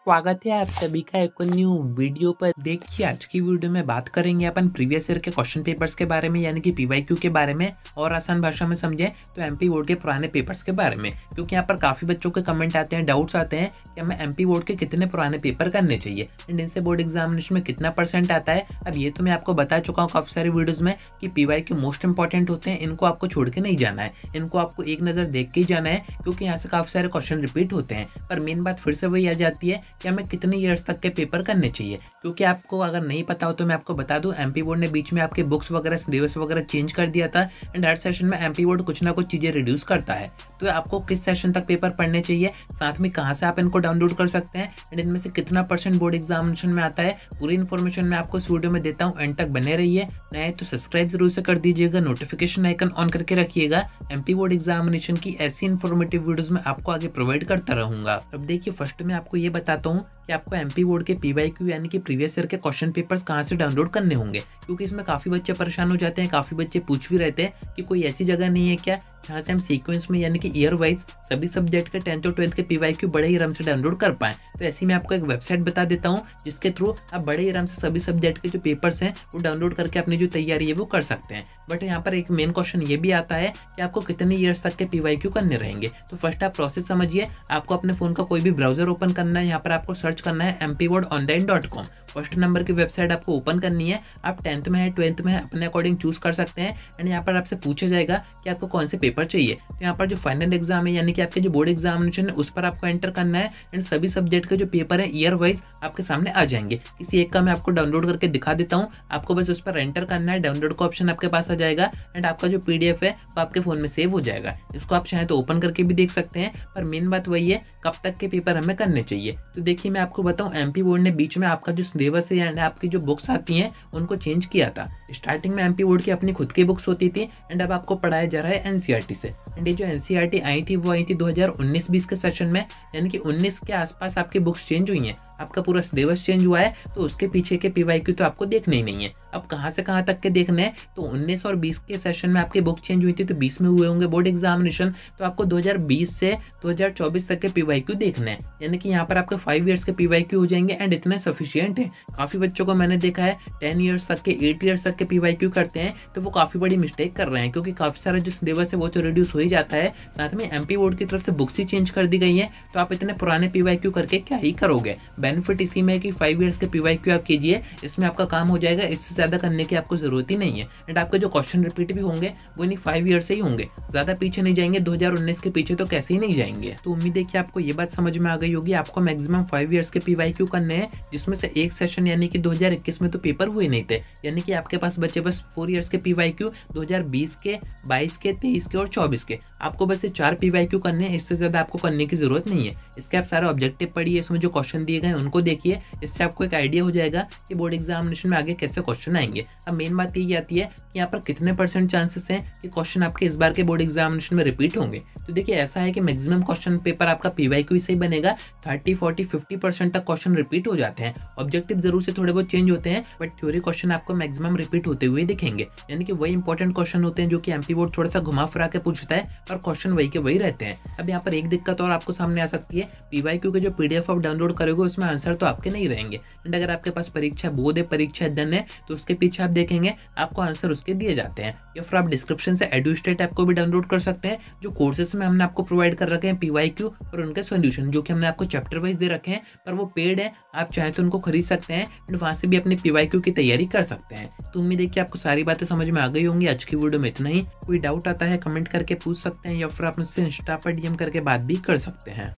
स्वागत है आप सभी का एक न्यू वीडियो पर। देखिए आज की वीडियो में बात करेंगे अपन प्रीवियस ईयर के क्वेश्चन पेपर्स के बारे में, यानी कि पीवाईक्यू के बारे में, और आसान भाषा में समझें तो एमपी बोर्ड के पुराने पेपर्स के बारे में। क्योंकि यहाँ पर काफ़ी बच्चों के कमेंट आते हैं, डाउट्स आते हैं कि हमें एमपी बोर्ड के कितने पुराने पेपर करने चाहिए एंड इनसे बोर्ड एग्जामिनेशन में कितना % आता है। अब ये तो मैं आपको बता चुका हूँ काफ़ी सारी वीडियोज़ में कि पीवाईक्यू मोस्ट इंपॉर्टेंट होते हैं, इनको आपको छोड़ के नहीं जाना है, इनको आपको एक नज़र देख के ही जाना है, क्योंकि यहाँ से काफ़ी सारे क्वेश्चन रिपीट होते हैं। पर मेन बात फिर से वही आ जाती है कि हमें कितने ईयर्स तक के पेपर करने चाहिए। क्योंकि आपको अगर नहीं पता हो तो मैं आपको बता दूं, एमपी बोर्ड ने बीच में आपके बुक्स वगैरह सिलेबस वगैरह चेंज कर दिया था एंड हर सेशन में एमपी बोर्ड कुछ ना कुछ चीज़ें रिड्यूस करता है। तो आपको किस सेशन तक पेपर पढ़ने चाहिए, साथ में कहाँ से आप इनको डाउनलोड कर सकते हैं एंड इनमें से कितना % बोर्ड एग्जामिनेशन में आता है, पूरी इन्फॉर्मेशन मैं आपको इस वीडियो में देता हूँ। एंड तक बने रहिए। नए तो सब्सक्राइब जरूर से कर दीजिएगा, नोटिफिकेशन आइकन ऑन करके रखिएगा। एमपी बोर्ड एग्जामिनेशन की ऐसी इन्फॉर्मेटिव वीडियोस में आपको आगे प्रोवाइड करता रहूंगा। अब देखिए फर्स्ट में आपको ये बताता हूँ कि आपको एमपी बोर्ड के पीवाईक्यू यानी कि प्रीवियस ईयर के क्वेश्चन पेपर्स कहाँ से डाउनलोड करने होंगे। क्योंकि इसमें काफ़ी बच्चे परेशान हो जाते हैं, काफ़ी बच्चे पूछ भी रहते हैं कि कोई ऐसी जगह नहीं है क्या जहाँ से हम सीक्वेंस में यानी कि ईयर वाइज सभी सब्जेक्ट के 10th और 12th के पीवाईक्यू बड़े ही आराम से डाउनलोड कर पाएं। तो ऐसी मैं आपको एक वेबसाइट बता देता हूँ जिसके थ्रू आप बड़े ही आराम से सभी सब्जेक्ट के जो पेपर्स हैं वो डाउनलोड करके अपनी जो तैयारी है वो कर सकते हैं। बट यहाँ पर एक मेन क्वेश्चन ये भी आता है कि आपको कितने ईयर्स तक के पीवाईक्यू करने रहेंगे। तो फर्स्ट आप प्रोसेस समझिए। आपको अपने फोन का कोई भी ब्राउजर ओपन करना है, यहाँ पर आपको सर्च करना है mpboardonline.com। फर्स्ट नंबर की वेबसाइट आपको ओपन करनी है। आप 10th में है 12th में है अपने अकॉर्डिंग चूज कर सकते हैं एंड यहाँ पर आपसे पूछा जाएगा कि आपको कौन से पेपर चाहिए। तो यहाँ पर जो फाइनल एग्जाम है यानी कि आपके जो बोर्ड एग्जामिनेशन है उस पर आपको एंटर करना है एंड सभी सब्जेक्ट के जो पेपर है ईयर वाइज आपके सामने आ जाएंगे। किसी एक का मैं आपको डाउनलोड करके दिखा देता हूँ, आपको बस उस पर एंटर करना है, डाउनलोड का ऑप्शन आपके पास आ जाएगा एंड आपका जो PDF है वो आपके फोन में सेव हो जाएगा। इसको आप चाहें तो ओपन करके भी देख सकते हैं। पर मेन बात वही है कब तक के पेपर हमें करने चाहिए। तो देखिए मैं आपको बताऊं, एमपी बोर्ड ने बीच में आपका जो सिलेबस है यानी आपकी जो बुक्स आती हैं उनको चेंज किया था। स्टार्टिंग में एमपी बोर्ड की अपनी खुद की बुक्स होती थी एंड अब आपको पढ़ाया जा रहा है एनसीईआरटी से। एंड ये जो एनसीईआरटी आई थी वो आई थी 2019-20 के सेशन में, यानी कि 19 के आसपास आपकी बुक्स चेंज हुई हैं, आपका पूरा सिलेबस चेंज हुआ है। तो उसके पीछे के पीवाईक्यू तो आपको देखने ही नहीं है। अब कहाँ से कहाँ तक के देखने हैं, तो 19 और 20 के सेशन में आपकी बुक चेंज हुई थी तो 20 में हुए होंगे बोर्ड एग्जामिनेशन। तो आपको 2020 से 2024 तक के पीवाईक्यू देखने हैं, यानी कि यहाँ पर आपके 5 ईयर्स के पीवाईक्यू हो जाएंगे एंड इतने सफिशिएंट है। काफ़ी बच्चों को मैंने देखा है 10 ईयर्स तक के 8 ईयर्स तक के पीवाईक्यू करते हैं तो वो काफ़ी बड़ी मिस्टेक कर रहे हैं, क्योंकि काफ़ी सारा जो सिलेबस है वो तो रिड्यूस हो ही जाता है, साथ में एमपी बोर्ड की तरफ से बुक्स ही चेंज कर दी गई है। तो आप इतने पुराने पीवाईक्यू करके क्या ही करोगे। बेनिफिट इसी में है कि 5 ईयर्स के पीवाईक्यू आप कीजिए, इसमें आपका काम हो जाएगा, इससे ज़्यादा करने की आपको जरूरत ही नहीं है। एंड आपके जो क्वेश्चन रिपीट भी होंगे वो इन्हीं 5 ईयर से ही होंगे, ज्यादा पीछे नहीं जाएंगे। 2019 के पीछे तो कैसे ही नहीं जाएंगे। तो उम्मीद है कि आपको ये बात समझ में आ गई होगी। आपको मैक्सिमम 5 ईयर्स के पीवाईक्यू करने हैं, जिसमें से एक सेशन यानी कि 2021 में तो पेपर हुए नहीं थे, यानी कि आपके पास बचे बस 4 ईयर्स के पीवाईक्यू 2020 के, 22 के, 23 के और 24 के। आपको बस ये 4 पीवाईक्यू करने हैं, इससे ज्यादा आपको करने की जरूरत नहीं है। इसके आप सारे ऑब्जेक्टिव पढ़िए, इसमें जो क्वेश्चन दिए गए हैं उनको देखिए, इससे आपको एक आइडिया हो जाएगा कि बोर्ड एग्जामिनेशन में आगे कैसे क्वेश्चन आएंगे। अब मेन बात यही आती है कि यहाँ पर कितने % चांसेस हैं कि क्वेश्चन आपके इस बार के बोर्ड एग्जामिनेशन में रिपीट होंगे। तो देखिए ऐसा है कि मैक्सिमम क्वेश्चन पेपर आपका पीवाईक्यू से ही बनेगा। 30, 40, 50% तक क्वेश्चन रिपीट हो जाते हैं। ऑब्जेक्टिव जरूर से थोड़े बहुत चेंज होते हैं बट थ्योरी क्वेश्चन आपको मैक्सिमम रिपीट होते हुए दिखेंगे, यानी कि वही इंपॉर्टेंट क्वेश्चन होते हैं जो कि एमपी बोर्ड थोड़ा सा घुमा फिरा के पूछता है, पर क्वेश्चन वही के वही रहते हैं। अब यहाँ पर एक दिक्कत और आपको सामने आ सकती है, पीवाईक्यू के जो PDF आप डाउनलोड करोगे उसमें आंसर तो आपके नहीं रहेंगे। एंड अगर आपके पास परीक्षा बोर्ड है, परीक्षा अध्ययन है, तो उसके पीछे आप देखेंगे आपको आंसर उसके दिए जाते हैं। या फिर आप डिस्क्रिप्शन से एडुस्टेट ऐप को भी डाउनलोड कर सकते हैं, जो कोर्सेस में हमने आपको प्रोवाइड कर रखे हैं पीवाईक्यू और उनके सॉल्यूशन, जो कि हमने आपको चैप्टर वाइज दे रखे हैं, पर वो पेड है, आप चाहें तो उनको खरीद सकते हैं एंड वहां से भी अपने पीवाईक्यू की तैयारी कर सकते हैं। तो उम्मीद है कि आपको सारी बातें समझ में आ गई होंगी। आज की वीडियो में इतना ही। कोई डाउट आता है कमेंट करके पूछ सकते हैं या फिर आप मुझसे इंस्टा पर DM करके बात भी कर सकते हैं।